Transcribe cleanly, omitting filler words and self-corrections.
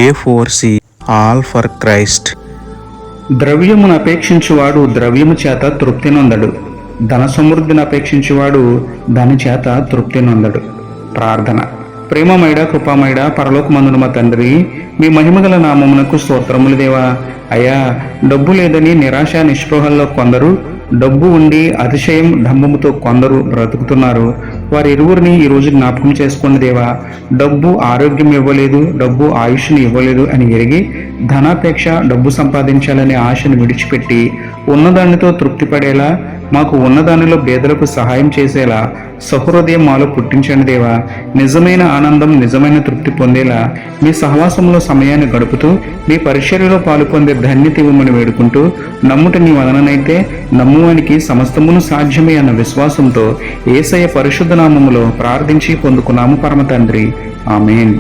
A4C all for Christ. ద్రవ్యమును అపేక్షించువాడు ద్రవ్యము చేత తృప్తి నొందడు, ధన సమృద్ధిని అపేక్షించువాడు దాని చేత తృప్తి నొందడు. ప్రార్థన. ప్రేమమైడ కృపామైడ పరలోకమందున మా తండ్రి, మీ మహిమగల నామమునకు స్తోత్రములు దేవా. అయ్యా, డబ్బు లేదని నిరాశ నిస్పృహల్లో కొందరు, డబ్బు ఉండి అతిశయం డంబముతో కొందరు బ్రతుకుతున్నారు. వారి ఇరువురిని ఈరోజు జ్ఞాపకం చేసుకోండి దేవా. డబ్బు ఆరోగ్యం ఇవ్వలేదు, డబ్బు ఆయుష్ని ఇవ్వలేదు అని ఎరిగి ధనాపేక్ష, డబ్బు సంపాదించాలనే ఆశను విడిచిపెట్టి ఉన్నదానితో తృప్తి పడేలా, మాకు ఉన్నదానిలో పేదలకు సహాయం చేసేలా సహృదయం మాలో పుట్టించండి దేవా. నిజమైన ఆనందం, నిజమైన తృప్తి పొందేలా మీ సహవాసంలో సమయాన్ని గడుపుతూ మీ పరిచర్యలో పాలు పొందే ధన్యత ఇవ్వమని వేడుకుంటూ, నమ్ముట నీ వలననైతే నమ్మువానికి సమస్తమును సాధ్యమే అన్న విశ్వాసంతో యేసయ్య పరిశుద్ధ నామములో ప్రార్థించి పొందుకున్నాము పరమ తండ్రి. ఆమేన్.